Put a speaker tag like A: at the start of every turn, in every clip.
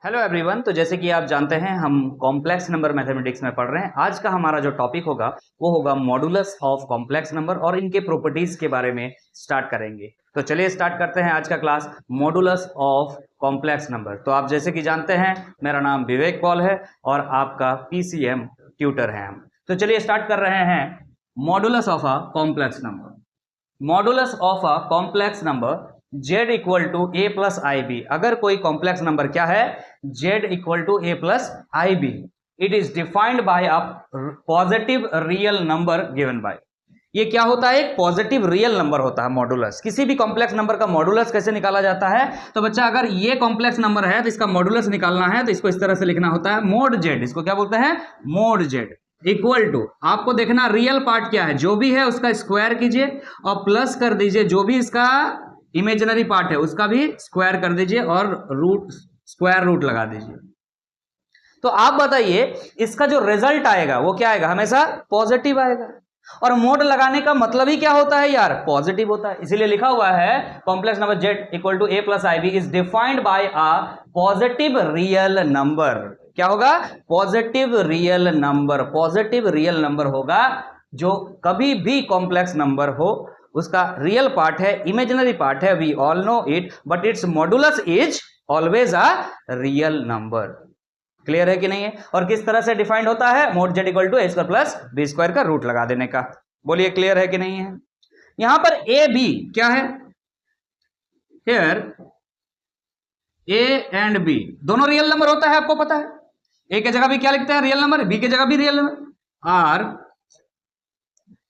A: Hello everyone. तो जैसे कि आप जानते हैं हम कॉम्प्लेक्स नंबर मैथमेटिक्स में पढ़ रहे हैं। आज का हमारा जो टॉपिक होगा वो होगा मॉडुलस ऑफ कॉम्प्लेक्स नंबर और इनके प्रॉपर्टीज के बारे में स्टार्ट करेंगे। तो चलिए स्टार्ट करते हैं आज का class modulus of complex number. तो आप जैसे कि जानते हैं मेरा नाम विवेक पॉल है और आपका पीसीएम ट्यूटर है हम। तो चलिए स्टार्ट कर रहे हैं modulus of a complex number. Modulus of a complex number z equal to a plus i b. अगर कोई कॉम्प्लेक्स नंबर क्या है z equal to a plus i b, it is defined by a positive real number given by. ये क्या होता है? एक positive real number होता है मॉडुलस। किसी भी कॉम्प्लेक्स नंबर का मॉडुलस कैसे निकाला जाता है? तो बच्चा अगर ये कॉम्प्लेक्स नंबर है तो इसका मॉडुलस निकालना है तो इसको इस तरह से लिखना होता है मोड z। इसको क्या बोलते हैं? मोड z इक्वल टू, आपको देखना रियल पार्ट क्या है, जो भी है उसका स्क्वायर कीजिए और प्लस कर दीजिए जो भी इसका इमेजिनरी पार्ट है उसका भी स्क्वायर कर दीजिए और रूट स्क्वायर रूट लगा दीजिए। तो आप बताइए इसका जो रिजल्ट आएगा वो क्या आएगा? हमेशा पॉजिटिव आएगा। और मोड लगाने का मतलब ही क्या होता है यार? पॉजिटिव होता है। इसीलिए लिखा हुआ है complex number z equal to a plus i b is defined by a positive real number. क्या होगा? Positive real number. Positive real number होगा जो कभी भी कॉम्प्लेक्स नंबर हो उसका रियल पार्ट है, इमेजिनरी पार्ट है, we all know it, but its modulus is always a real number. Clear है कि नहीं है? और किस तरह से डिफाइंड होता है? Mod z equal to a square plus b square का रूट लगा देने का। बोलिए क्लियर है कि नहीं है? यहां पर ए बी क्या है? हियर ए एंड बी दोनों रियल नंबर होता है, आपको पता है। ए के जगह भी क्या लिखते हैं? Real number. बी के जगह भी real number. Are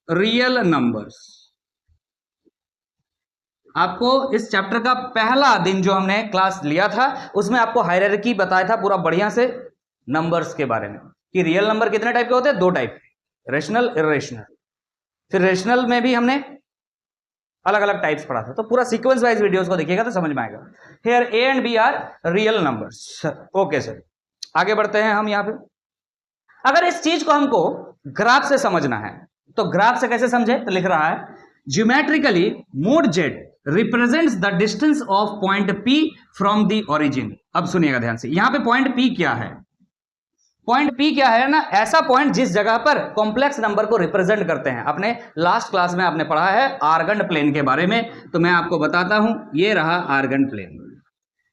A: real numbers. आपको इस चैप्टर का पहला दिन जो हमने क्लास लिया था उसमें आपको हायरार्की बताया था पूरा बढ़िया से नंबर्स के बारे में कि रियल नंबर कितने टाइप के होते हैं? दो टाइप, रेशनल, इरेशनल। फिर रेशनल में भी हमने अलग अलग टाइप्स पढ़ा था। तो पूरा सीक्वेंस वाइज वीडियोस को देखिएगा तो समझ में आएगा। Here A and B are real numbers. Okay sir, आगे बढ़ते हैं हम। यहां पे अगर इस चीज को हमको ग्राफ से समझना है तो ग्राफ से कैसे समझे? तो लिख रहा है geometrically mode z represents the distance of point P from the origin. अब सुनिएगा ध्यान से, यहां पे पॉइंट P क्या है? पॉइंट P क्या है ना? ऐसा पॉइंट जिस जगह पर कॉम्प्लेक्स नंबर को रिप्रेजेंट करते हैं। अपने लास्ट क्लास में आपने पढ़ा है आर्गन प्लेन के बारे में, तो मैं आपको बताता हूं। ये रहा आर्गन प्लेन।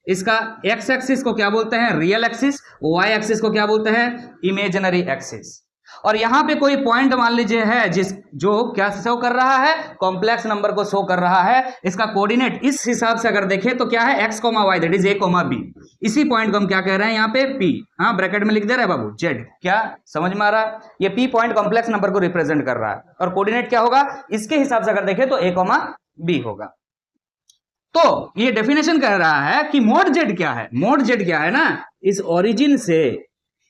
A: इसका एक्स एक्सिस को क्या बोलते हैं? Real axis. वाई एक्सिस को क्या बोलते हैं? Imaginary axis. और यहां पे कोई पॉइंट मान लीजिए है जो क्या शो कर रहा है? कॉम्प्लेक्स नंबर को शो कर रहा है। इसका कोऑर्डिनेट इस हिसाब से अगर देखें तो क्या है? X comma Y, that is A comma B. इसी पॉइंट को हम क्या कह रहे हैं? यहाँ पे पी, हाँ ब्रैकेट में लिख दे रहे हैं बाबू, जेड। क्या समझ में आ रहा है? ये पी पॉइंट कॉम्प्लेक्स नंबर को रिप्रेजेंट कर रहा है और कोऑर्डिनेट क्या होगा? इसके हिसाब से अगर देखें तो ए कोमा बी होगा। तो ये डेफिनेशन कह रहा है कि मोड जेड क्या है? मोड जेड क्या है ना?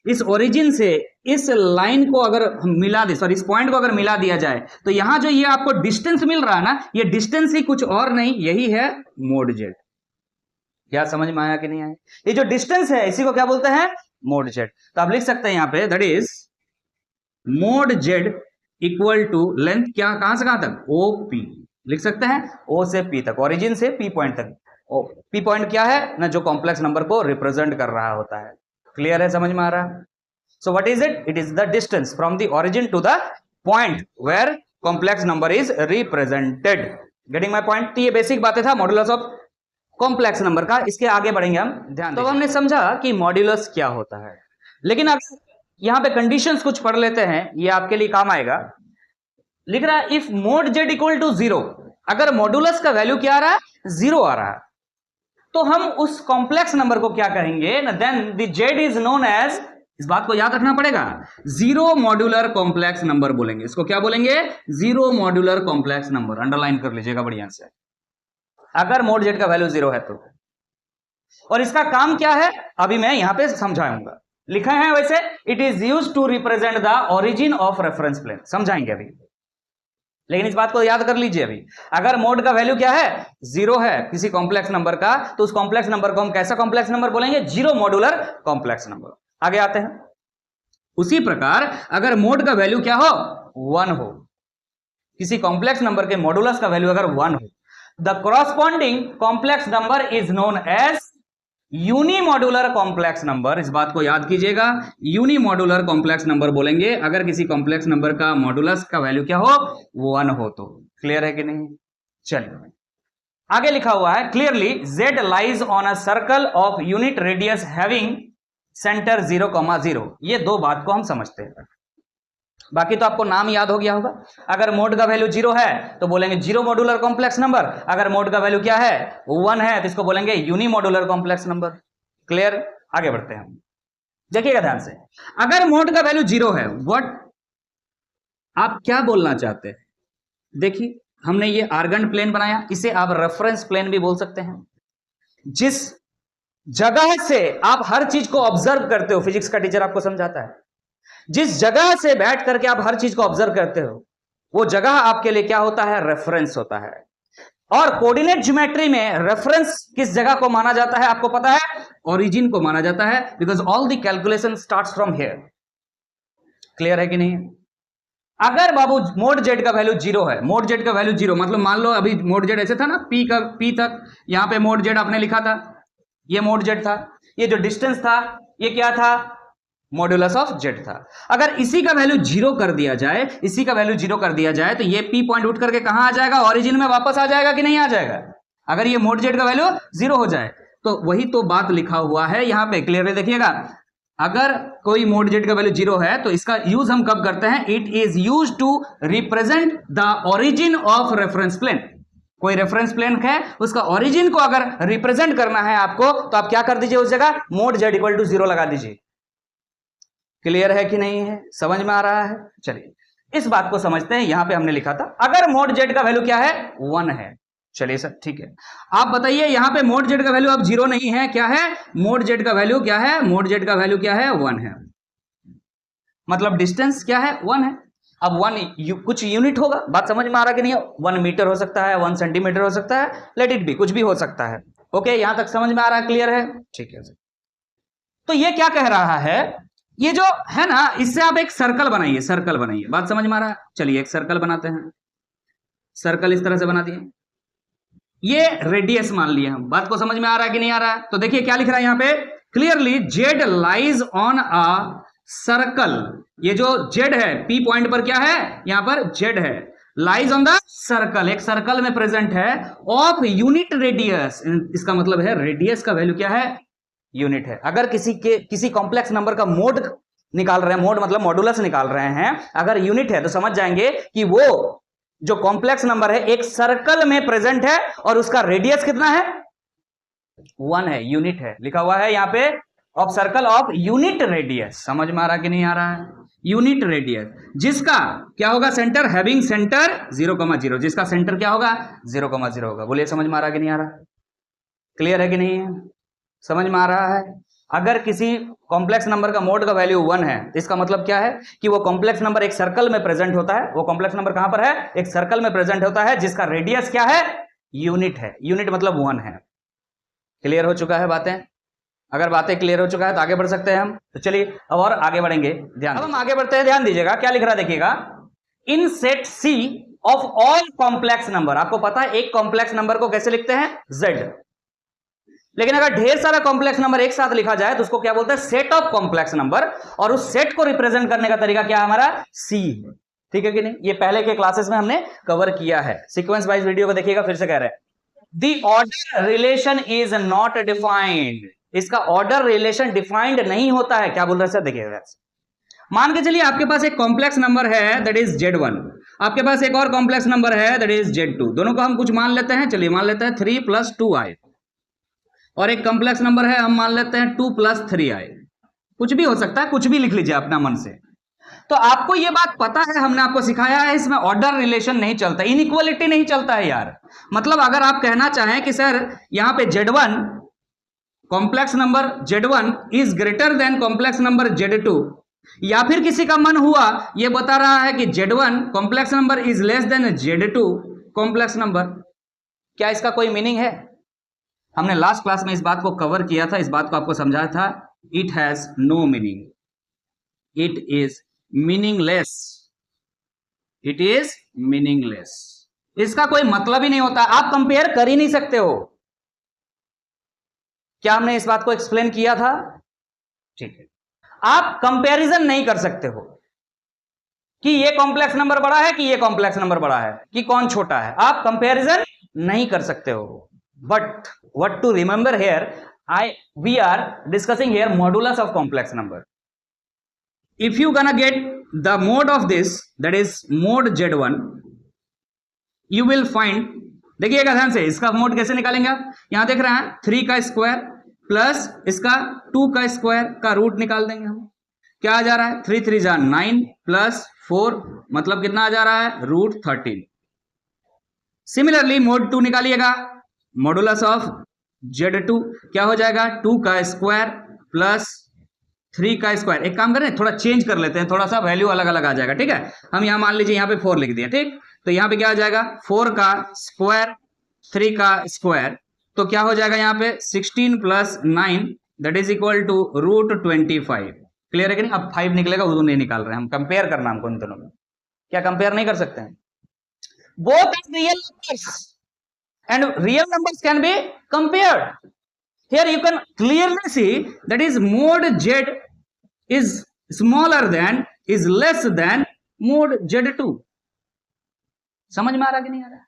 A: इस ओरिजिन से इस लाइन को अगर मिला दे, सॉरी इस पॉइंट को अगर मिला दिया जाए तो यहां जो ये आपको डिस्टेंस मिल रहा है ना, ये डिस्टेंस ही कुछ और नहीं, यही है मोड जेड। क्या समझ में आया कि नहीं आया? ये जो डिस्टेंस है इसी को क्या बोलते हैं? Mod Z. तो आप लिख सकते हैं यहां पे that is mod Z equal to length क्या, कहां से कहां तक? O P. लिख सकते हैं ओ से पी तक, ओरिजिन से पी पॉइंट तक। पी पॉइंट क्या है ना? जो कॉम्प्लेक्स नंबर को रिप्रेजेंट कर रहा होता है। क्लियर है? समझ में आ रहा है? So what is it? It is the distance from the origin to the point where complex number is represented. Getting my point? तो ये बेसिक बातें था मॉडुलस ऑफ कॉम्प्लेक्स नंबर का। इसके आगे बढ़ेंगे हम, ध्यान। तो हमने समझा कि मॉडुलस क्या होता है, लेकिन अब यहाँ पे कंडीशंस कुछ पढ़ लेते हैं, ये आपके लिए काम आएगा। लिख रहा है if mod z equal to 0, अगर मॉडुलस का वैल्यू क्या आ रहा है? 0 आ रहा है, तो हम उस कॉम्प्लेक्स नंबर को क्या कहेंगे ना? Then the z is known as, इस बात को याद रखना पड़ेगा, जीरो मॉड्यूलर कॉम्प्लेक्स नंबर बोलेंगे। इसको क्या बोलेंगे? Zero modular complex number. Underline कर लीजिएगा बढ़िया से, अगर मोड जेड का वैल्यू 0 है तो। और इसका काम क्या है अभी मैं यहां पे समझाऊंगा। लिखा है वैसे, it is used to represent the origin of reference plane. समझाएंगे अभी, लेकिन इस बात को याद कर लीजिए अभी। अगर मोड का वैल्यू क्या है? 0 है किसी कॉम्प्लेक्स नंबर का, तो उस कॉम्प्लेक्स नंबर को हम कैसा कॉम्प्लेक्स नंबर बोलेंगे? Zero modular complex number. आगे आते हैं। उसी प्रकार अगर मोड का वैल्यू क्या हो? 1 हो, किसी कॉम्प्लेक्स नंबर के मॉडुलस का वैल्यू अगर 1 हो, the corresponding complex number is known as unimodular complex number, इस बात को याद कीजिएगा, यूनिमॉड्यूलर कॉम्प्लेक्स नंबर बोलेंगे अगर किसी कॉम्प्लेक्स नंबर का मॉड्यूलस का वैल्यू क्या हो, 1 हो तो। क्लियर है कि नहीं? चलिए आगे लिखा हुआ है clearly z lies on a circle of unit radius having centre 0,0। ये दो बात को हम समझते हैं, बाकी तो आपको नाम याद हो गया होगा। अगर मोड का वैल्यू 0 है तो बोलेंगे जीरो मॉड्यूलर कॉम्प्लेक्स नंबर, अगर मोड का वैल्यू क्या है 1 है तो इसको बोलेंगे यूनिमॉड्यूलर कॉम्प्लेक्स नंबर। क्लियर? आगे बढ़ते हैं, देखिएगा ध्यान से। अगर मोड का वैल्यू 0 है, व्हाट आप क्या बोलना चाहते हैं? देखिए हमने ये आर्गन प्लेन बनाया, इसे आप रेफरेंस प्लेन भी बोल सकते हैं। जिस जगह से आप हर चीज को ऑब्जर्व करते हो, फिजिक्स का टीचर आपको समझाता है, जिस जगह से बैठ करके आप हर चीज को ऑब्जर्व करते हो, वो जगह आपके लिए क्या होता है? रेफरेंस होता है। और कोऑर्डिनेट ज्योमेट्री में रेफरेंस किस जगह को माना जाता है आपको पता है? ओरिजिन को माना जाता है, because all the calculation starts from here. Clear है कि नहीं? अगर बाबू मोड जेड का वैल्यू 0 है, मोड जेड का वैल्यू 0 मतलब मान लो अभी मोड जेड ऐसे था ना, पी तक, यहां पे मोड जेड आपने लिखा था, ये मोड जेड था, ये जो डिस्टेंस था ये क्या था? मॉड्यूलस ऑफ जेड था। अगर इसी का वैल्यू 0 कर दिया जाए, इसी का वैल्यू 0 कर दिया जाए तो ये पी पॉइंट उठ करके कहां आ जाएगा? ओरिजिन में वापस आ जाएगा कि नहीं आ जाएगा? अगर ये मोड जेड का वैल्यू 0 हो जाए तो वही तो बात लिखा हुआ है यहां पे, क्लियर देखिएगा। अगर कोई मोड जेड का वैल्यू 0 है तो इसका यूज हम कब करते हैं? It is use to represent the origin of reference plane. कोई रेफरेंस प्लेन है, उसका ओरिजिन को अगर रिप्रेजेंट करना है आपको तो आप क्या कर दीजिए? उस जगह मोड जेड इक्वल टू 0 लगा दीजिए। क्लियर है कि नहीं है? समझ में आ रहा है? चलिए इस बात को समझते हैं। यहां पे हमने लिखा था अगर मोड जेड का वैल्यू क्या है? 1 है। चलिए सर ठीक है, आप बताइए यहां पे मोड जेड का वैल्यू अब 0 नहीं है, क्या है? मोड जेड का वैल्यू क्या है? मोड जेड का वैल्यू क्या है? 1 है, मतलब डिस्टेंस क्या है? 1 है। अब 1 कुछ यूनिट होगा, बात समझ में आ रहा कि नहीं? 1 मीटर हो सकता है, 1 सेंटीमीटर हो सकता है, लेट इट बी, कुछ भी हो सकता है। ओके, यहां तक समझ में आ रहा है? क्लियर है? ठीक है सर। तो ये क्या कह रहा है? ये जो है ना, इससे आप एक सर्कल बनाइए, सर्कल बनाइए। बात समझ में आ रहा है? चलिए एक सर्कल बनाते हैं। सर्कल इस तरह से बना दिए, ये रेडियस मान लिया हम। बात को समझ में आ रहा है कि नहीं आ रहा है? तो देखिए क्या लिख रहा है यहां पे clearly, Z lies on a circle. ये जो जेड है, पी पॉइंट पर क्या है? यहां पर जेड है, लाइज ऑन द सर्कल, एक सर्कल में प्रेजेंट है, ऑफ यूनिट रेडियस। इसका मतलब है रेडियस का वैल्यू क्या है? यूनिट है। अगर किसी कॉम्प्लेक्स नंबर का मोड निकाल रहे हैं, मोड मतलब मॉड्यूलस निकाल रहे हैं, अगर यूनिट है तो समझ जाएंगे कि वो जो कॉम्प्लेक्स नंबर है एक सर्कल में प्रेजेंट है और उसका रेडियस कितना है? 1 है, यूनिट है। लिखा हुआ है यहां पे of circle of unit radius. समझ में आ रहा कि नहीं आ रहा है? यूनिट रेडियस, जिसका क्या होगा? सेंटर हैविंग सेंटर 0,0, जिसका सेंटर क्या होगा? 0,0 होगा। बोलिए समझ में आ रहा कि नहीं आ रहा? क्लियर है कि नहीं है? समझ में आ रहा है? अगर किसी कॉम्प्लेक्स नंबर का मोड का वैल्यू 1 है, इसका मतलब क्या है कि वो कॉम्प्लेक्स नंबर एक सर्कल में प्रेजेंट होता है। वो कॉम्प्लेक्स नंबर कहां पर है? एक सर्कल में प्रेजेंट होता है, जिसका रेडियस क्या है? यूनिट है। यूनिट मतलब 1 है। क्लियर हो चुका है बातें? अगर बातें क्लियर हो चुका है तो आगे बढ़ सकते हैं हम। तो चलिए अब और आगे बढ़ेंगे, ध्यान। अब हम आगे बढ़ते हैं, ध्यान दीजिएगा क्या लिख रहा है देखिएगा। In set C of all complex number. आपको पता है एक कॉम्प्लेक्स नंबर को कैसे लिखते हैं? Z। लेकिन अगर ढेर सारा कॉम्प्लेक्स नंबर एक साथ लिखा जाए तो उसको क्या बोलते हैं? Set of complex number. और उस सेट को रिप्रेजेंट करने का तरीका क्या है हमारा? C। ठीक है कि नहीं? ये पहले के क्लासेस में हमने कवर किया है। सीक्वेंस वाइज वीडियो को देखिएगा, फिर से कह रहे हैं the order relation is not defined. इसका ऑर्डर रिलेशन डिफाइंड नहीं होता है। क्या बोल रहे हैं सर? देखिएगा, मान के चलिए आपके पास एक कॉम्प्लेक्स नंबर है दैट इज Z1, आपके पास एक और कॉम्प्लेक्स नंबर है दैट इज Z2। दोनों को हम कुछ मान लेते हैं, चलिए मान लेते हैं 3 + 2i। और एक कॉम्प्लेक्स नंबर है, हम मान लेते हैं 2 + 3i। कुछ भी हो सकता है, कुछ भी लिख लीजिए अपना मन से। तो आपको यह बात पता है, हमने आपको सिखाया है, इसमें ऑर्डर रिलेशन नहीं चलता, इनइक्वालिटी नहीं चलता है यार। मतलब अगर आप कहना चाहें कि सर यहां पे Z1, complex number Z1 is greater then complex number Z2, या फिर किसी का मन हुआ यह बता रहा है कि Z1 complex number is less than Z2 complex number, क्या इसका कोई मीनिंग है? हमने लास्ट क्लास में इस बात को कवर किया था, इस बात को आपको समझाया था। It has no meaning, it is meaningless, it is meaningless. इसका कोई मतलब ही नहीं होता, आप कंपेयर कर ही नहीं सकते हो। क्या हमने इस बात को एक्सप्लेन किया था? ठीक है, आप कंपैरिजन नहीं कर सकते हो कि ये कॉम्प्लेक्स नंबर बड़ा है कि ये कॉम्प्लेक्स नंबर बड़ा है कि कौन छोटा है, आप कंपैरिजन नहीं कर सकते हो. But what to remember here, we are discussing here modulus of complex number. If you gonna get the mode of this, that is mode z1, you will find, देखिएगा ध्यान से, इसका मोड कैसे निकालेंगे आप? यहां देख रहे हैं 3 का स्क्वायर प्लस इसका 2 का स्क्वायर का रूट निकाल देंगे हम. क्या आ जा रहा है? 3 3 जा 9 प्लस 4 मतलब कितना आ जा रहा है? रूट 13. सिमिलरली मोड 2 निकालिएगा, मॉडुलस ऑफ Z2 क्या हो जाएगा? 2 का स्क्वायर प्लस 3 का स्क्वायर. एक काम करें, थोड़ा चेंज कर लेते हैं, थोड़ा सा वैल्यू अलग अलग आ जाएगा. ठीक है, हम यहां मान लीजिए यहां पे 4 लिख दिए. ठीक, तो यहां पे क्या आ जाएगा? 4 का स्क्वायर 3 का स्क्वायर, तो क्या हो जाएगा यहां पे? 16 plus 9 that is equal to root 25. Clear है कि नहीं? अब 5 निकलेगा, वो नहीं निकाल रहे हैं हम, कंपेयर करना हमको इन दोनों में. क्या कंपेयर नहीं कर सकते हैं? Both are real numbers and real numbers can be compared. Here you can clearly see that is mod z is smaller than, is less than mod z2. समझ में आ रहा कि नहीं आ रहा?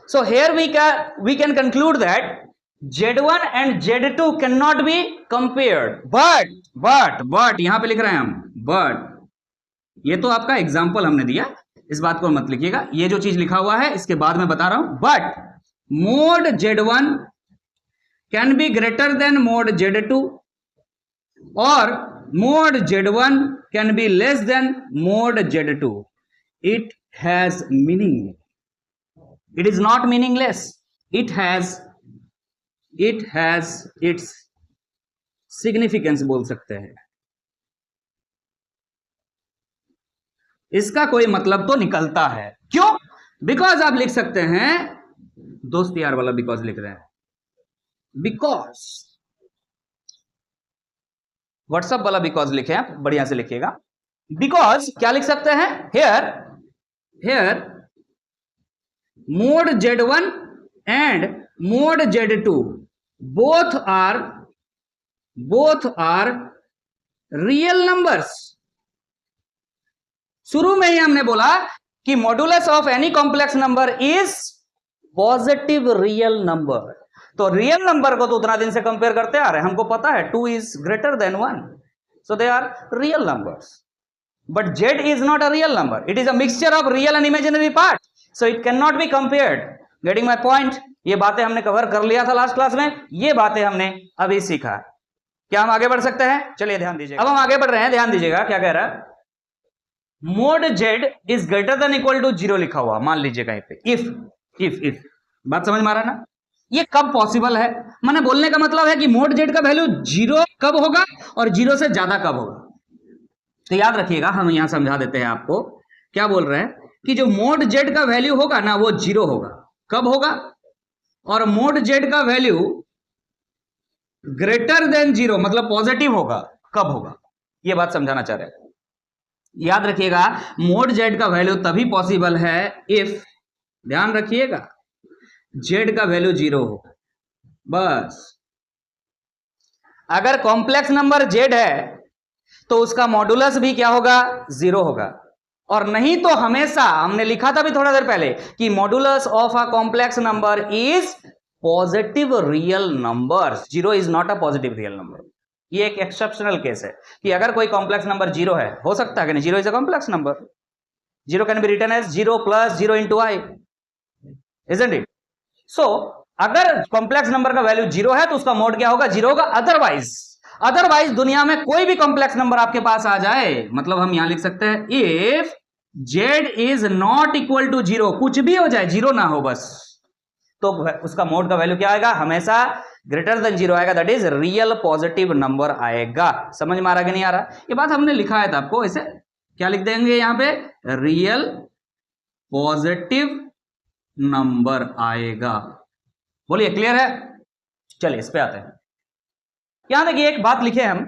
A: So here we can conclude that z1 and z2 cannot be compared. But यहां पे लिख रहे हैं हम but, ये तो आपका एग्जाम्पल हमने दिया, इस बात को मत लिखिएगा. ये जो चीज लिखा हुआ है इसके बाद में बता रहा हूं. But mod z1 can be greater than mod z2 or mod z1 can be less than mod z2. It has meaning. It is not meaningless. It has its significance बोल सकते हैं. इसका कोई मतलब तो निकलता है. क्यों? बिकॉज आप लिख सकते हैं, दोस्त यार वाला बिकॉज लिख रहे हैं, बिकॉज व्हाट्सएप वाला बिकॉज लिखे आप, बढ़िया से लिखिएगा. बिकॉज क्या लिख सकते हैं? Here mod z1 and mod z2 both are real numbers. शुरू में ही हमने बोला कि modulus of any complex number is positive real number. तो रियल नंबर को तो उतना दिन से कंपेयर करते आ रहे हैं, हमको पता है 2 is greater than 1, so they are real numbers. But z is not a real number, it is a mixture of real and imaginary part, so it can not be compared. Getting my point? ये बातें हमने cover कर लिया था last class में, ये बातें हमने अभी सीखा. क्या हम आगे बढ़ सकते हैं? चलिए ध्यान दीजिएगा. अब हम आगे बढ़ रहे हैं, ध्यान दीजिएगा क्या कह रहा है. Mod z is greater than equal to 0 लिखा हुआ, मान लीजिएगा यहाँ पे. इफ बात समझ में आ रहा है ना? ये कब पॉसिबल है? मैंने बोलने का मतलब है कि मोड z का वैल्यू 0 कब होगा और 0 से ज्यादा कब होगा. तो याद रखिएगा, हम यहां समझा देते हैं आपको. क्या बोल रहे हैं कि जो मोड z का वैल्यू होगा ना, वो 0 होगा. कब होगा? और मोड z का वैल्यू ग्रेटर देन 0 मतलब पॉजिटिव होगा. कब होगा? ये बात समझाना चाह रहे हैं. याद रखिएगा, मोड z का वैल्यू तभी पॉसिबल है इफ, ध्यान रखिएगा, z का वैल्यू 0 हो. बस. अगर कॉम्प्लेक्स नंबर z है तो उसका मॉडुलस भी क्या होगा? 0 होगा. और नहीं तो हमेशा, हमने लिखा था भी थोड़ा देर पहले कि modulus of a complex number is positive real number. 0 is not a positive real number. ये एक एक्सेप्शनल केस है कि अगर कोई कॉम्प्लेक्स नंबर 0 है, हो सकता है कि नहीं, 0 is a complex number. 0 can be written as 0 plus 0 into i, isn't it? So, अगर कॉम्प्लेक्स नंबर का वैल्यू 0 है तो उसका मोड क्या होगा? 0 होगा. अदरवाइज दुनिया में कोई भी कॉम्प्लेक्स नंबर आपके पास आ जाए, मतलब हम यहां लिख सकते हैं if z is not equal to 0, कुछ भी हो जाए, 0 ना हो बस, तो उसका मोड का वैल्यू क्या आएगा? हमेशा ग्रेटर देन 0 आएगा. That is real positive number आएगा. समझ में आ रहा कि नहीं आ रहा? ये बात हमने लिखा है था आपको. ऐसे क्या लिख देंगे यहां पे? रियल पॉजिटिव नंबर आएगा. बोलिए, क्लियर है? चलिए इस पे आते हैं. यहां देखिए, एक बात लिखे हम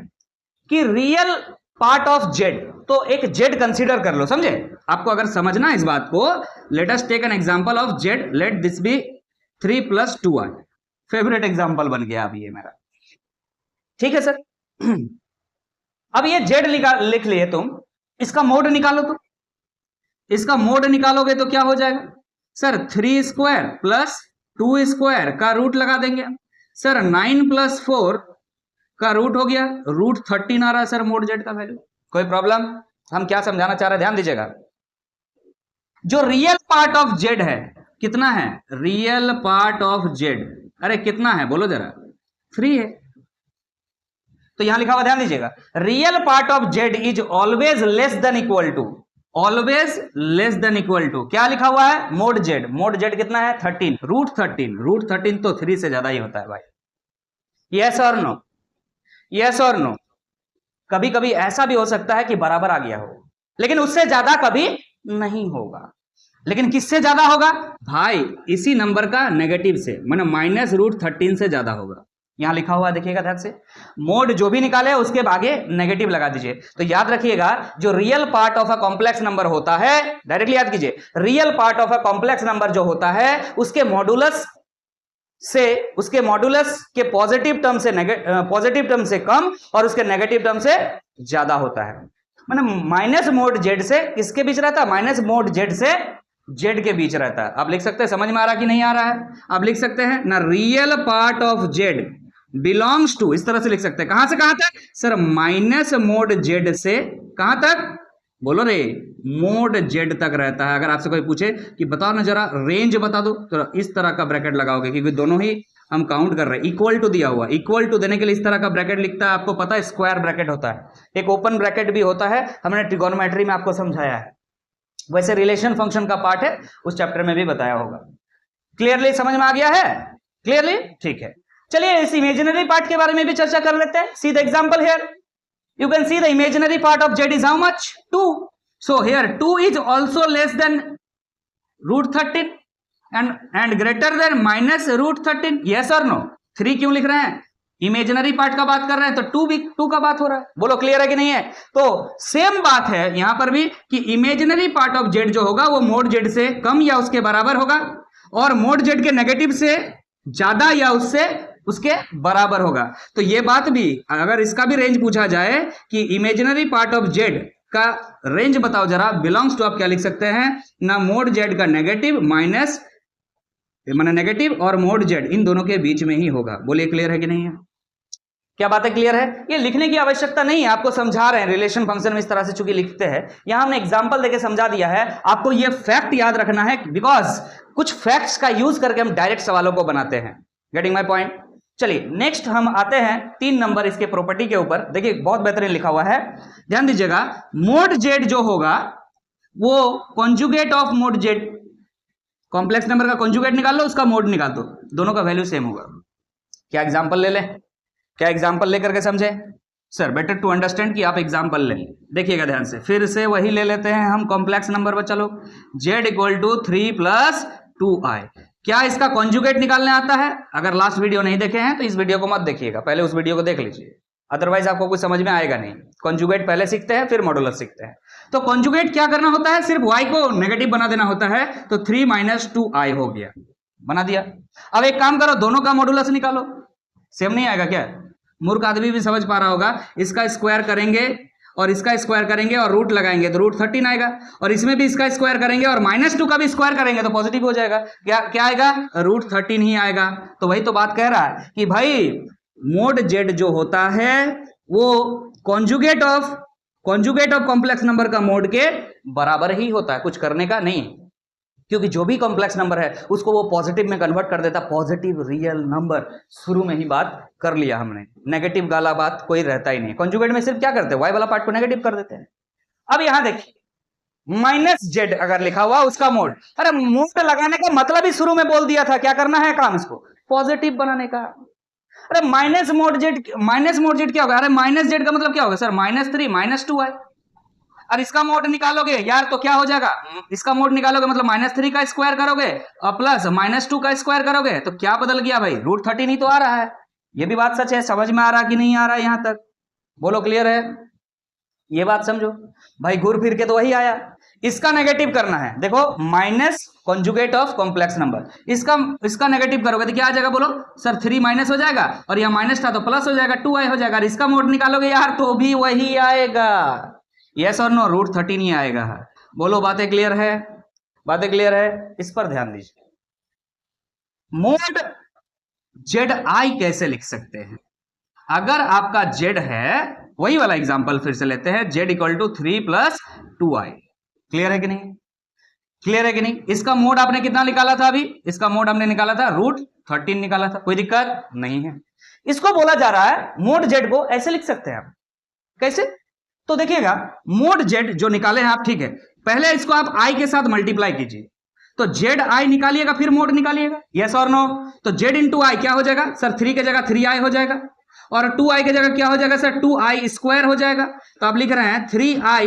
A: कि रियल पार्ट ऑफ z, तो एक z कंसीडर कर लो. समझे? आपको अगर समझना इस बात को, let us take an example of z. Let this be 3 + 2i. Favourite example बन गया अभी ये मेरा. ठीक है सर। अब ये जेड लिख लिए तुम, इसका मोड निकालो। तो इसका मोड निकालोगे तो क्या हो जाएगा सर, 3 स्क्वायर प्लस 2 स्क्वायर का रूट लगा देंगे सर, 9 प्लस 4 का रूट हो गया, रूट 13 आ रहा है सर मोड जेड का वैल्यू। कोई प्रॉब्लम? हम क्या समझाना चाह रहे हैं ध्यान दीजिएगा। जो रियल पार्ट ऑफ जेड है कितना है, रियल पार्ट ऑफ जेड, अरे कितना है बोलो जरा, 3 है। तो यहां लिखा हुआ ध्यान दीजिएगा, real part of Z is always less than equal to, always less than equal to, क्या लिखा हुआ है, मोड जेड। मोड जेड कितना है 13, रूट 13, रूट 13 तो 3 से ज्यादा ही होता है भाई। यस और नो, यस और नो। कभी कभी ऐसा भी हो सकता है कि बराबर आ गया हो, लेकिन उससे ज्यादा कभी नहीं होगा। लेकिन किससे ज्यादा होगा भाई, इसी नंबर का नेगेटिव से, माने माइनस रूट 13 से ज्यादा होगा। यहां लिखा हुआ देखिएगा ध्यान से, मोड जो भी निकाले उसके आगे नेगेटिव लगा दीजिए। तो याद रखिएगा, जो real part of a complex number होता है, डायरेक्टली याद कीजिए, real part of a complex number जो होता है उसके मॉडुलस से, उसके मॉडुलस के पॉजिटिव टर्म से कम और उसके नेगेटिव टर्म से ज्यादा होता है। माने माइनस मोड जेड से किसके बीच रहता है, माइनस मोड जेड से जेड के बीच रहता है। आप लिख सकते हैं, समझ में आ रहा कि नहीं आ रहा है, आप लिख सकते हैं ना, real part of Z belongs to, इस तरह से लिख सकते हैं, कहां से कहां तक सर, माइनस मोड जेड से कहां तक, बोलो रे, मोड जेड तक रहता है। अगर आपसे कोई पूछे कि बताओ ना जरा रेंज बता दो, तो इस तरह का ब्रैकेट लगाओगे, क्योंकि दोनों ही हम काउंट कर रहे हैं। इक्वल टू दिया हुआ, इक्वल टू देने के लिए इस तरह का ब्रैकेट लिखता है, आपको पता है स्क्वायर ब्रैकेट होता है, एक ओपन ब्रैकेट भी होता है, हमने ट्रिगोनोमेट्री में आपको समझाया है। वैसे रिलेशन फंक्शन का पार्ट है, उस चैप्टर में भी बताया होगा। क्लियरली समझ में आ गया है, क्लियरली, ठीक है। चलिए इस इमेजिनरी पार्ट के बारे में भी चर्चा कर लेते हैं। See the example here, you can see the imaginary part of z is how much, 2. So here 2 is also less than root 13 and greater than minus root 13, yes or no। 3 क्यों लिख रहे हैं, इमेजिनरी पार्ट का बात कर रहे हैं, तो 2 भी 2 का बात हो रहा है, बोलो क्लियर है कि नहीं है। तो सेम बात है यहां पर भी कि इमेजिनरी पार्ट ऑफ जेड जो होगा वो मोड जेड से कम या उसके बराबर होगा, और मोड जेड के नेगेटिव से ज्यादा या उससे उसके बराबर होगा। तो ये बात भी, अगर इसका भी रेंज पूछा जाए कि इमेजिनरी पार्ट ऑफ जेड का रेंज बताओ जरा, बिलोंग्स टू, आप क्या लिख सकते हैं ना, मोड जेड का नेगेटिव माइनस, माने नेगेटिव और मोड जेड इन दोनों के बीच में ही होगा। बोलिए क्लियर है कि नहीं है, क्या बात है, क्लियर है। ये लिखने की आवश्यकता नहीं है, आपको समझा रहे हैं, रिलेशन फंक्शन में इस तरह से चूंकि लिखते हैं, यहां हमने एग्जांपल देके समझा दिया है। आपको ये फैक्ट याद रखना है, बिकॉज कुछ फैक्ट्स का यूज करके हम डायरेक्ट सवालों को बनाते हैं। Getting my point. चलिए नेक्स्ट हम आते हैं 3 नंबर इसके प्रॉपर्टी के ऊपर। देखिए बहुत बेहतरीन लिखा हुआ है, ध्यान दीजिएगा। मोड जेड जो होगा वो conjugate of mode Z, complex number का कॉन्जुगेट निकाल लो, उसका मोड निकाल दो, दोनों का वैल्यू सेम होगा। क्या एग्जांपल ले लें, क्या एग्जांपल लेकर के समझे सर, बेटर टू अंडरस्टैंड कि आप एग्जांपल लें। देखिएगा ध्यान से, फिर से वही ले लेते हैं हम कॉम्प्लेक्स नंबर पर। चलो जेड इक्वल टू 3 + 2i, क्या इसका कॉन्जुगेट निकालने आता है? अगर लास्ट वीडियो नहीं देखे हैं तो इस वीडियो को मत देखिएगा, पहले उस वीडियो को देख लीजिए, अदरवाइज आपको कुछ समझ में आएगा नहीं। कॉन्जुगेट पहले सीखते हैं फिर मॉडुलस सीखते हैं। तो कॉन्जुगेट क्या करना होता है, सिर्फ y को नेगेटिव बना देना होता है, तो 3 - 2i हो गया, बना दिया। अब एक काम करो, दोनों का मॉडुलस निकालो। सेम नहीं आएगा क्या? मूर्ख आदमी भी समझ पा रहा होगा, इसका स्क्वायर करेंगे और इसका स्क्वायर करेंगे और रूट लगाएंगे तो रूट 13 आएगा, और इसमें भी इसका स्क्वायर करेंगे और -2 का भी स्क्वायर करेंगे तो पॉजिटिव हो जाएगा। क्या क्या आएगा? रूट 13 ही आएगा। तो वही तो बात कह रहा है कि भाई मोड जेड जो होता है वो कॉन्जुगेट ऑफ कॉम्प्लेक्स नंबर का मोड के बराबर ही होता है, कुछ करने का नहीं, क्योंकि जो भी कॉम्प्लेक्स नंबर है उसको वो पॉजिटिव में कन्वर्ट कर देता, पॉजिटिव रियल नंबर। शुरू में ही बात कर लिया हमने, नेगेटिव वाला बात कोई रहता ही नहीं। कॉन्जुगेट में सिर्फ क्या करते हैं, वाई वाला पार्ट को नेगेटिव कर देते हैं। अब यहां देखिए -z अगर लिखा हुआ उसका मोड, अरे मोड लगाने का मतलब ही शुरू में बोल दिया था, क्या करना है काम, इसको पॉजिटिव बनाने का। अरे माइनस मोड जेड क्या होगा, अरे -z का मतलब क्या होगा सर, -3 - 2i। और इसका मोड निकालोगे यार तो क्या हो जाएगा, इसका मोड निकालोगे मतलब -3 का स्क्वायर करोगे और प्लस -2 का स्क्वायर करोगे, तो क्या बदल गया भाई, रूट 13 ही तो आ रहा है। ये भी बात सच है, समझ में आ रहा कि नहीं आ रहा है यहां तक, बोलो क्लियर है, ये बात समझो भाई। घूर फिर के तो वही आया, इसका नेगेटिव करना है। देखो minus conjugate of complex number. इसका नेगेटिव करोगे तो क्या आ जाएगा बोलो सर, 3 माइनस हो जाएगा और यहाँ माइनस था तो प्लस हो जाएगा, 2i हो जाएगा। और इसका मोड निकालोगे यार तो भी वही आएगा, यस और नो, √13 ही आएगा। बोलो बातें क्लियर है? बातें क्लियर है? इस पर ध्यान दीजिए। मोड Zi कैसे लिख सकते हैं? अगर आपका Z है, वही वाला एग्जांपल फिर से लेते हैं, Z = 3 + 2i। क्लियर है कि नहीं? क्लियर है कि नहीं? इसका मोड आपने कितना निकाला था अभी? इसका मोड हमने निकाला था √13 निकाला था, कोई दिक्कत नहीं है। इसको बोला जा रहा है मोड Z को ऐसे लिख सकते हैं आप। कैसे? तो देखिएगा, मोड Z जो निकाले हैं आप, ठीक है, पहले इसको आप i के साथ मल्टीप्लाई कीजिए, तो Zi निकालिएगा फिर मोड निकालिएगा, यस और नो? तो Z × i क्या हो जाएगा सर? 3 की जगह 3i हो जाएगा और 2i की जगह क्या हो जाएगा सर? 2i² हो जाएगा। तो आप लिख रहे हैं 3i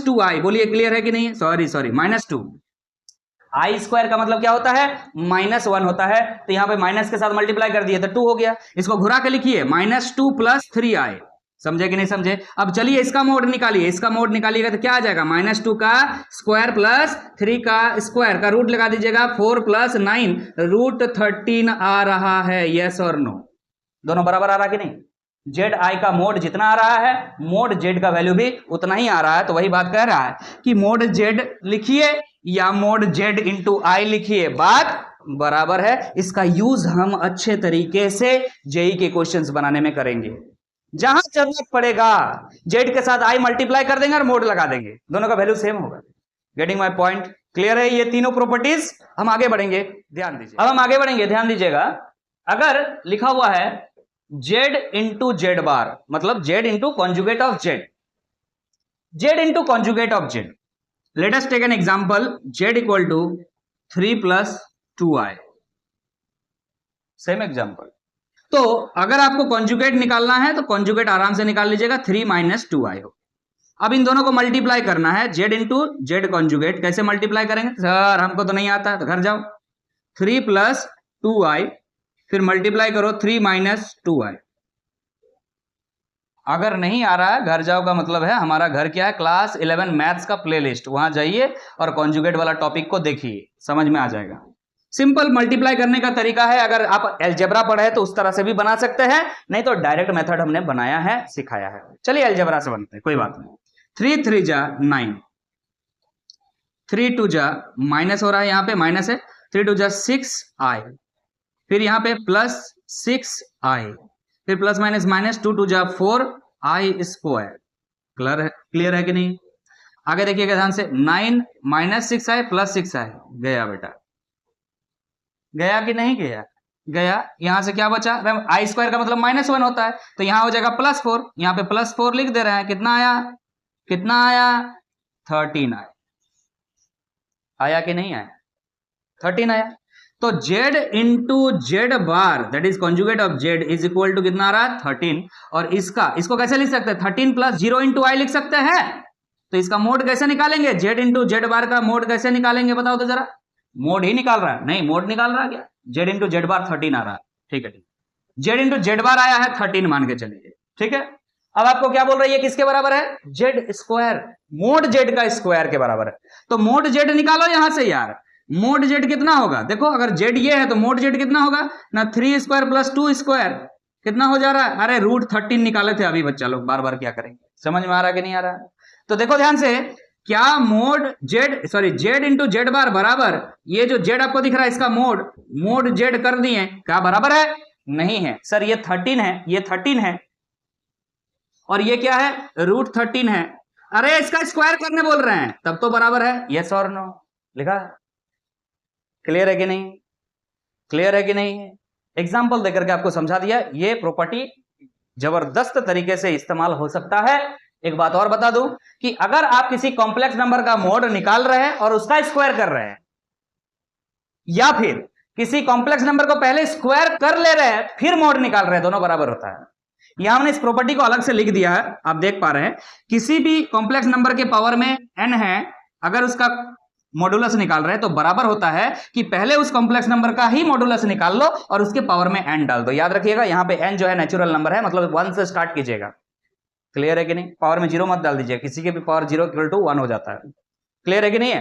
A: - 2i। बोलिए क्लियर है कि नहीं? सॉरी -2। i² का मतलब क्या होता है? -1 होता है। तो यहां पे माइनस के साथ मल्टीप्लाई कर दिए तो 2 हो गया। इसको घुरा के लिखिए -2 + 3i। समझे कि नहीं समझे? अब चलिए इसका मोड निकालिए। इसका मोड निकालिएगा तो क्या आ जाएगा? -2 का स्क्वायर प्लस 3 का स्क्वायर का रूट लगा दीजिएगा, 4 + 9 √13 आ रहा है, यस और नो? दोनों बराबर आ रहा कि नहीं? Zi का मोड जितना आ रहा है, मोड Z का वैल्यू भी उतना ही आ रहा है। तो वही बात कह रहा है कि मोड Z लिखिए या मोड Z × i लिखिए, बात बराबर है। इसका यूज हम अच्छे तरीके से जेई के क्वेश्चंस बनाने में करेंगे। जहां जरूरत पड़ेगा Z के साथ i मल्टीप्लाई कर देंगे और मोड लगा देंगे, दोनों का वैल्यू सेम होगा। Getting my point? क्लियर है? ये तीनों प्रॉपर्टीज। हम आगे बढ़ेंगे, ध्यान दीजिए। अब हम आगे बढ़ेंगे, ध्यान दीजिएगा। अगर लिखा हुआ है Z × Z⁻, मतलब Z × conjugate of Z, Z × conjugate of Z। Let us take an example, Z = 3 + 2i। Same example. तो अगर आपको कॉन्जुगेट निकालना है तो कॉन्जुगेट आराम से निकाल लीजिएगा, 3 - 2i हो। अब इन दोनों को मल्टीप्लाई करना है, Z × Z कॉन्जुगेट। कैसे मल्टीप्लाई करेंगे सर? हमको तो नहीं आता, तो घर जाओ, 3 + 2i, फिर मल्टीप्लाई करो 3 - 2i। अगर नहीं आ रहा है, घर जाओ का मतलब है हमारा घर क्या है? क्लास 11 मैथ्स का प्लेलिस्ट, वहां जाइए और कॉन्जुगेट वाला टॉपिक को देखिए, समझ में आ जाएगा। सिंपल मल्टीप्लाई करने का तरीका है। अगर आप अलजेब्रा पढ़े तो उस तरह से भी बना सकते हैं, नहीं तो डायरेक्ट मेथड हमने बनाया है, सिखाया है। चलिए अलजेब्रा से बनते हैं, कोई बात नहीं। 3 × 3 = 9, 3 × 2 = माइनस हो रहा है, यहाँ पे माइनस है, 3 × 2 = 6i, फिर यहाँ पे +6i, फिर plus minus minus, 2 × 2 = 4i²। Clear है कि नहीं? आगे देखिएगा ध्यान से, 9 - 6i + 6i। गया बेटा, गया कि नहीं गया? गया। यहां से क्या बचा? i² का मतलब -1 होता है, तो यहां हो जाएगा +4, यहाँ पे +4 लिख दे रहे हैं। कितना आया? कितना आया? 13 आया। आया कि नहीं आया? 13 आया। तो Z × Z⁻, that is conjugate of Z, is equal to कितना आ रहा है? 13। और इसको कैसे लिख सकते हैं? 13 + 0 × i लिख सकते हैं। तो इसका मोड कैसे निकालेंगे? Z × Z⁻ का मोड कैसे निकालेंगे बताओ तो जरा। मोड ही निकाल रहा है, नहीं मोड निकाल रहा है क्या? Z × Z⁻ 13 आ रहा है, ठीक है, ठीक। Z × Z⁻ आया है 13 मान के चलिए, ठीक है। अब आपको क्या बोल रही है? किसके बराबर है? Z², मोड Z का स्क्वायर के बराबर है। तो मोड Z निकालो यहां से यार। मोड Z कितना होगा? देखो, अगर Z ये है तो मोड Z कितना होगा ना? 3² + 2² कितना हो जा रहा है? अरे √13 निकाले थे अभी बच्चा लोग, बार बार क्या करेंगे? समझ में आ रहा है कि नहीं आ रहा है? तो देखो ध्यान से, क्या मोड Z × Z⁻ बराबर, ये जो Z आपको दिख रहा है इसका मोड Z कर दिए, क्या बराबर है? नहीं है सर, ये 13 है, ये 13 है और ये क्या है? √13 है। अरे इसका स्क्वायर करने बोल रहे हैं, तब तो बराबर है, यस और नो लिखा। क्लियर है कि नहीं? क्लियर है कि नहीं? एग्जाम्पल देकर के आपको समझा दिया। ये प्रॉपर्टी जबरदस्त तरीके से इस्तेमाल हो सकता है। एक बात और बता दूं कि अगर आप किसी कॉम्प्लेक्स नंबर का मोड निकाल रहे हैं और उसका स्क्वायर कर रहे हैं, या फिर किसी कॉम्प्लेक्स नंबर को पहले स्क्वायर कर ले रहे हैं फिर मोड निकाल रहे हैं, दोनों बराबर होता है। यहां हमने इस प्रॉपर्टी को अलग से लिख दिया है, आप देख पा रहे हैं। किसी भी कॉम्प्लेक्स नंबर के पावर में n है, अगर उसका मॉडुलस निकाल रहे हैं तो बराबर होता है कि पहले उस कॉम्प्लेक्स नंबर का ही मॉडुलस निकाल लो और उसके पावर में n डाल दो। याद रखिएगा, यहां पे n जो है नेचुरल नंबर है, मतलब 1 से स्टार्ट कीजिएगा। क्लियर है कि नहीं? पावर में 0 मत डाल दीजिए, किसी के भी पावर 0 = 1 हो जाता है। क्लियर है कि नहीं है?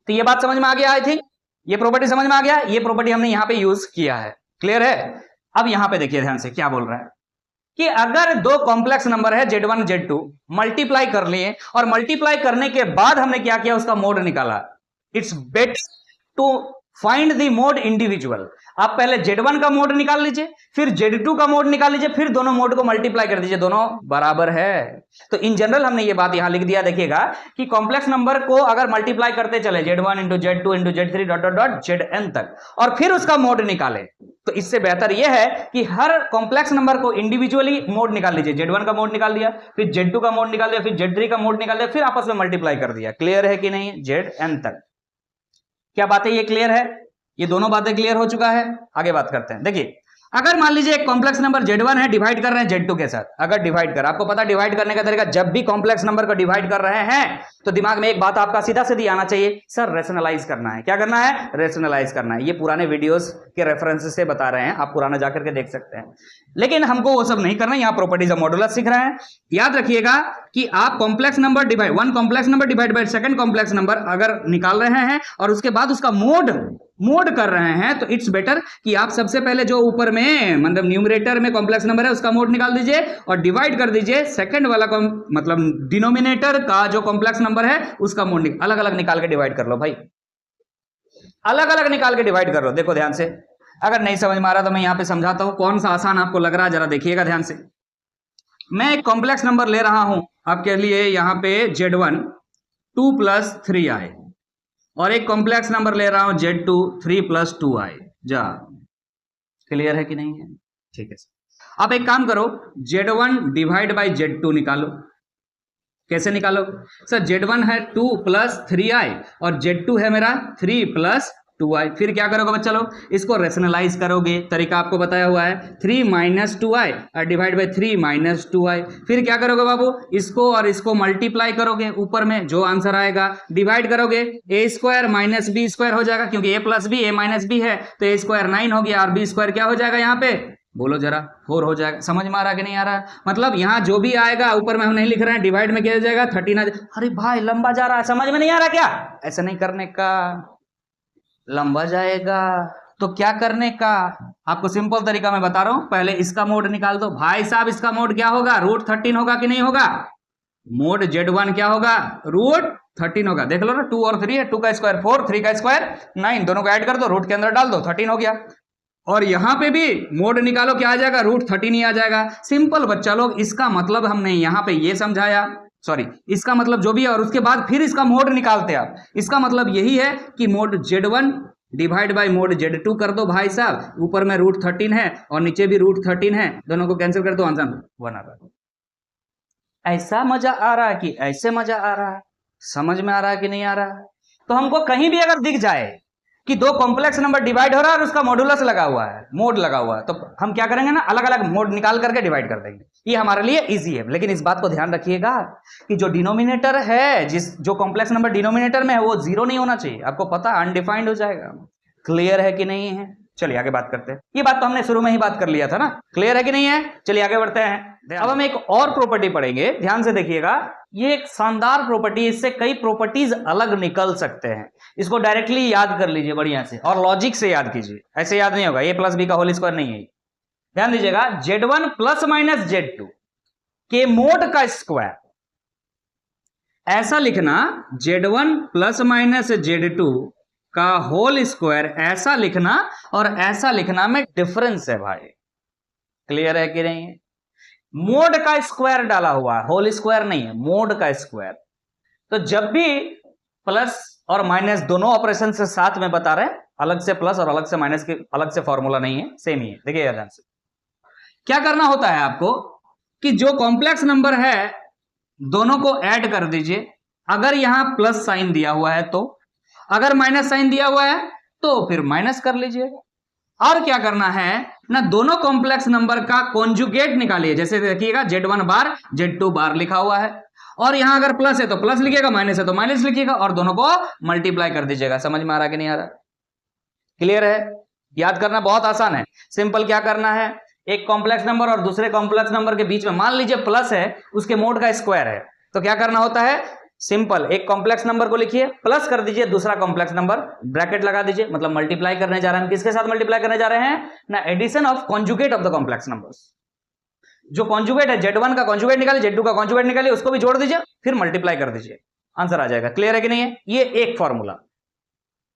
A: तो ये बात समझ में आ गया आई थिंक, ये प्रॉपर्टी समझ में आ गया, ये प्रॉपर्टी हमने यहां पे यूज किया है, क्लियर है। अब यहां पे देखिए ध्यान से क्या बोल रहा है कि अगर दो कॉम्प्लेक्स नंबर है Z1 Z2 मल्टीप्लाई कर लिए और मल्टीप्लाई करने के बाद हमने क्या किया, उसका मोड निकाला, it's better to find the mod individual. आप पहले Z1 का मोड निकाल लीजिए, फिर Z2 का मोड निकाल लीजिए, फिर दोनों मोड को मल्टीप्लाई कर दीजिए, दोनों बराबर है। तो इन जनरल हमने ये बात यहां लिख दिया, देखिएगा कि कॉम्प्लेक्स नंबर को अगर मल्टीप्लाई करते चले Z1 into Z2 into Z3 dot dot dot Zn तक, और फिर उसका मोड निकाले, तो इससे बेहतर यह है कि हर कॉम्प्लेक्स नंबर को इंडिविजुअली मोड निकाल लीजिए। Z1 का मोड निकाल दिया, फिर Z2 का मोड निकाल दिया, फिर Z3 का मोड निकाल दिया, फिर आपस में मल्टीप्लाई कर दिया। क्लियर है कि नहीं, Zn तक। क्या बात है, ये क्लियर है, ये दोनों बातें क्लियर हो चुका है। आगे बात करते हैं। देखिए अगर मान लीजिए एक कॉम्प्लेक्स नंबर Z1 है, डिवाइड कर रहे हैं Z2 के साथ, अगर डिवाइड कर, आपको पता डिवाइड करने का तरीका, जब भी कॉम्प्लेक्स नंबर को डिवाइड कर रहे हैं तो दिमाग में एक बात आपका सीधा सीधी आना चाहिए, सर रेशनलाइज करना है। क्या करना है, रेशनलाइज करना है। ये पुराने वीडियोस के रेफरेंस से बता रहे हैं, आप पुराना जाकर के देख सकते हैं, लेकिन हमको वो सब नहीं करना, यहाँ प्रॉपर्टीज ऑफ मॉडुलस सीख रहे हैं। याद रखिएगा कि आप complex number divide, one complex number divide by second complex number अगर निकाल रहे हैं और उसके बाद उसका मोड कर रहे हैं, तो इट्स बेटर कि आप सबसे पहले जो ऊपर में मतलब न्यूमरेटर में कॉम्प्लेक्स नंबर है उसका मोड निकाल दीजिए और डिवाइड कर दीजिए सेकंड वाला मतलब डिनोमिनेटर का जो कॉम्प्लेक्स नंबर है उसका मोड अलग अलग निकाल के डिवाइड कर लो भाई, अलग अलग निकाल के डिवाइड कर लो। देखो ध्यान से, अगर नहीं समझ में आ रहा तो मैं यहां पे समझाता हूं, कौन सा आसान आपको लग रहा है जरा देखिएगा ध्यान से। मैं एक कॉम्प्लेक्स नंबर ले रहा हूं आपके लिए, यहां पे Z1 2 + 3i और एक कॉम्प्लेक्स नंबर ले रहा हूं Z2 3 + 2i। जा क्लियर है कि नहीं है, ठीक है। आप एक काम करो, Z1 डिवाइड बाय Z2 निकालो। कैसे निकालो सर, Z1 है 2 + 3i और Z2 है मेरा 3 + 2i। फिर क्या करोगे बच्चा लोग, इसको रेशनलाइज करोगे, तरीका आपको बताया हुआ है, 3 - 2i और डिवाइड बाय 3 - 2i। फिर क्या करोगे बाबू, इसको और इसको मल्टीप्लाई करोगे, ऊपर में जो आंसर आएगा डिवाइड करोगे, a² - b² हो जाएगा, क्योंकि a + b a - b है तो a² 9 हो गया और b² क्या हो जाएगा यहाँ पे, बोलो जरा, 4 हो जाएगा। समझ में आ रहा कि नहीं आ रहा, मतलब यहाँ जो भी आएगा ऊपर में हम नहीं लिख रहे हैं, डिवाइड में क्या हो जाएगा 13। अरे भाई लंबा जा रहा है, समझ में नहीं आ रहा क्या, ऐसा नहीं करने का, लंबा जाएगा। तो क्या करने का, आपको सिंपल तरीका मैं बता रहा हूं, पहले इसका मोड निकाल दो। भाई साहब इसका मोड क्या होगा, √13 होगा कि नहीं होगा, मोड Z1 क्या होगा, √13 होगा। देख लो ना, 2 और 3 है, 2 का स्क्वायर 4, 3 का स्क्वायर 9, दोनों को ऐड कर दो, रूट के अंदर डाल दो, 13 हो गया। और यहां पे भी मोड निकालो, क्या आ जाएगा, √13 ही आ जाएगा। सिंपल बच्चा लोग, इसका मतलब हमने यहां पे ये समझाया, सॉरी इसका मतलब जो भी है, और उसके बाद फिर इसका मोड निकालते आप। इसका मतलब यही है कि mode Z1 divide by mode Z2 कर दो भाई साहब, ऊपर में √13 है और नीचे भी √13 है, दोनों को कैंसिल कर दो, आंसर 1 आ रहा है। ऐसा मजा आ रहा है कि ऐसे मजा आ रहा है, समझ में आ रहा है कि नहीं आ रहा है। तो हमको कहीं भी अगर दिख जाए कि दो कॉम्प्लेक्स नंबर डिवाइड हो रहा है और उसका मॉडुलस लगा हुआ है, मोड लगा हुआ है, तो हम क्या करेंगे ना, अलग अलग मोड निकाल करके डिवाइड कर देंगे, ये हमारे लिए इजी है। लेकिन इस बात को ध्यान रखिएगा कि जो डिनोमिनेटर है, जो कॉम्प्लेक्स नंबर डिनोमिनेटर में है, वो 0 नहीं होना चाहिए, आपको पता अनडिफाइंड हो जाएगा। क्लियर है कि नहीं है, चलिए आगे बात करते हैं। ये बात तो हमने शुरू में ही बात कर लिया था ना, क्लियर है कि नहीं है, चलिए आगे बढ़ते हैं। अब हम एक और प्रॉपर्टी पढ़ेंगे, ध्यान से देखिएगा, ये एक शानदार प्रॉपर्टी, इससे कई प्रॉपर्टीज अलग निकल सकते हैं। इसको डायरेक्टली याद कर लीजिए बढ़िया से और लॉजिक से याद कीजिए, ऐसे याद नहीं होगा, a + b का होल स्क्वायर नहीं है। ध्यान दीजिएगा, Z1 ± Z2 के मोड का स्क्वायर, ऐसा लिखना, Z1 ± Z2 का होल स्क्वायर ऐसा लिखना और ऐसा लिखना में डिफरेंस है भाई। क्लियर है कि नहीं है, मोड का स्क्वायर डाला हुआ है, होल स्क्वायर नहीं है, मोड का स्क्वायर। तो जब भी प्लस और माइनस दोनों ऑपरेशन से साथ में बता रहे हैं, अलग से प्लस और अलग से माइनस के अलग से फॉर्मूला नहीं है, सेम ही है। देखिए ध्यान से क्या करना होता है आपको कि जो कॉम्प्लेक्स नंबर है दोनों को ऐड कर दीजिए, अगर यहां प्लस साइन दिया हुआ है तो, अगर माइनस साइन दिया हुआ है तो फिर माइनस कर लीजिएगा। और क्या करना है ना, दोनों कॉम्प्लेक्स नंबर का कॉन्जुगेट निकालिए। जैसे देखिएगा Z1 बार Z2 बार लिखा हुआ है, और यहां अगर प्लस है तो प्लस लिखिएगा, माइनस है तो माइनस लिखिएगा, और दोनों को मल्टीप्लाई कर दीजिएगा। समझ में आ रहा कि नहीं आ रहा, क्लियर है, याद करना बहुत आसान है, सिंपल। क्या करना है, एक कॉम्प्लेक्स नंबर और दूसरे कॉम्प्लेक्स नंबर के बीच में मान लीजिए प्लस है, उसके मोड का स्क्वायर है, तो क्या करना होता है, सिंपल, एक कॉम्प्लेक्स नंबर को लिखिए, प्लस कर दीजिए दूसरा कॉम्प्लेक्स नंबर, ब्रैकेट लगा दीजिए, मतलब मल्टीप्लाई करने जा रहे हैं। किसके साथ मल्टीप्लाई करने जा रहे हैं ना, addition of conjugate of the complex numbers. जो कॉन्जुगेट है Z1 का कॉन्जुगेट निकालिए, Z2 का कॉन्जुगेट निकालिए, उसको भी जोड़ दीजिए, फिर मल्टीप्लाई कर दीजिए, आंसर आ जाएगा। क्लियर है कि नहीं है? ये एक फॉर्मूला।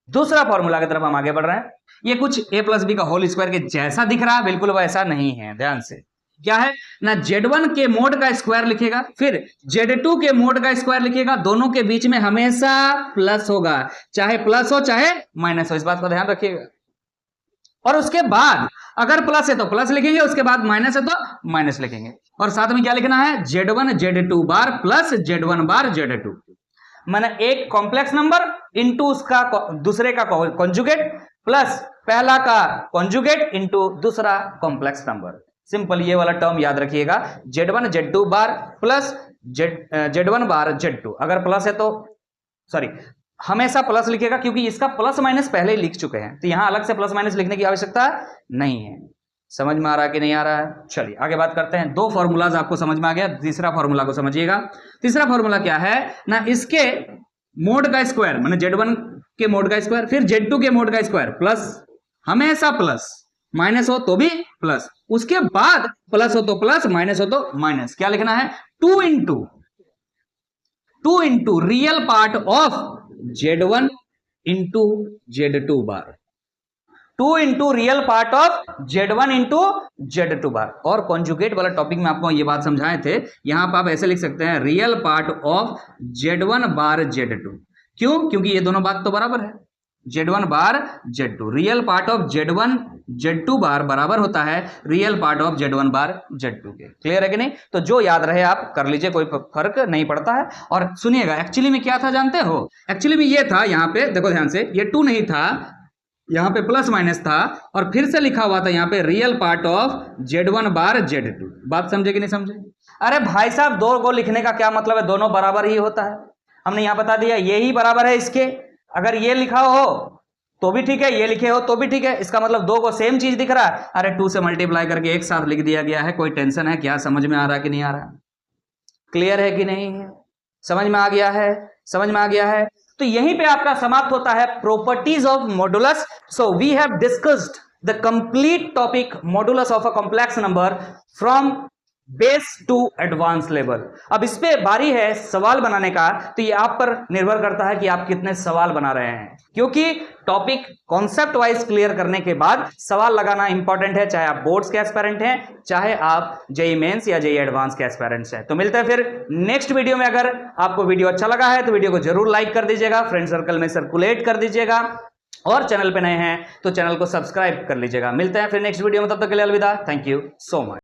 A: दूसरा फॉर्मूला की तरफ हम आगे बढ़ रहे हैं। ये कुछ a प्लस बी का होल स्क्वायर के जैसा दिख रहा है, बिल्कुल वैसा नहीं है, ध्यान से। क्या है ना, Z1 के मोड का स्क्वायर लिखेगा, फिर Z2 के मोड का स्क्वायर लिखेगा, दोनों के बीच में हमेशा प्लस होगा, चाहे प्लस हो चाहे माइनस हो, इस बात का ध्यान रखिएगा। और उसके बाद अगर प्लस है तो प्लस लिखेंगे, उसके बाद माइनस है तो माइनस लिखेंगे, और साथ में क्या लिखना है, Z1 Z2 बार प्लस Z1 बार Z2। मैंने एक कॉम्प्लेक्स नंबर इंटू उसका दूसरे का कॉन्जुगेट प्लस पहला का कॉन्जुगेट इंटू दूसरा कॉम्प्लेक्स नंबर। सिंपल, ये वाला टर्म याद रखिएगा, Z1 Z2 बार प्लस Z1 बार Z2। अगर प्लस है तो सॉरी हमेशा प्लस लिखेगा, क्योंकि इसका प्लस माइनस पहले ही लिख चुके हैं, तो यहां अलग से प्लस माइनस लिखने की आवश्यकता नहीं है। समझ में आ रहा है कि नहीं आ रहा है? चलिए आगे बात करते हैं। दो फॉर्मूलाज आपको समझ में आ गया, तीसरा फॉर्मूला को समझिएगा। तीसरा फॉर्मूला क्या है ना, इसके मोड का स्क्वायर माने Z1 के मोड का स्क्वायर, फिर Z2 के मोड का स्क्वायर प्लस, हमेशा प्लस, माइनस हो तो भी प्लस, उसके बाद प्लस हो तो प्लस, माइनस हो तो माइनस। क्या लिखना है, 2 into real part of Z1 into Z2 bar, 2 into real part of Z1 into Z2 बार। और कॉन्जुगेट वाला टॉपिक में आपको ये बात समझाए थे, यहां पर आप ऐसे लिख सकते हैं, real part of Z1 bar Z2। क्यों? क्योंकि ये दोनों बात तो बराबर है, Z1 bar Z2, real part of Z1 Z2 बार बराबर होता है real part of Z1 bar Z2 के। क्लियर है कि नहीं? तो जो याद रहे आप कर लीजिए, कोई फर्क नहीं पड़ता है। और सुनिएगा, एक्चुअली में क्या था जानते हो, एक्चुअली में ये था, यहाँ पे देखो ध्यान से, ये 2 नहीं था, यहाँ पे प्लस माइनस था, और फिर से लिखा हुआ था यहाँ पे real part of Z1 bar Z2। बात समझे कि नहीं समझे? अरे भाई साहब, दो को लिखने का क्या मतलब है, दोनों बराबर ही होता है। हमने यहाँ बता दिया ये ही बराबर है इसके, अगर ये लिखा हो तो भी ठीक है, ये लिखे हो तो भी ठीक है, इसका मतलब दो को सेम चीज दिख रहा है। अरे 2 से मल्टीप्लाई करके एक साथ लिख दिया गया है, कोई टेंशन है क्या? समझ में आ रहा है कि नहीं आ रहा? क्लियर है कि नहीं है? समझ में आ गया है? समझ में आ गया है? तो यहीं पे आपका समाप्त होता है properties of modulus. So we have discussed the complete topic modulus of a complex number from base to advance level. अब इस पे बारी है सवाल बनाने का, तो ये आप पर निर्भर करता है कि आप कितने सवाल बना रहे हैं, क्योंकि टॉपिक कॉन्सेप्ट वाइज क्लियर करने के बाद सवाल लगाना इंपॉर्टेंट है, चाहे आप बोर्ड्स के एस्पिरेंट हैं, चाहे आप जेईई मेंस या जेईई एडवांस के एस्पिरेंट्स हैं। तो मिलते हैं फिर नेक्स्ट वीडियो में। अगर आपको वीडियो अच्छा लगा है तो वीडियो को जरूर लाइक कर दीजिएगा, फ्रेंड सर्कल में सर्कुलेट कर दीजिएगा, और चैनल पे नए हैं तो चैनल को सब्सक्राइब कर लीजिएगा। मिलते हैं फिर नेक्स्ट वीडियो में, तब तक के लिए अलविदा। Thank you so much.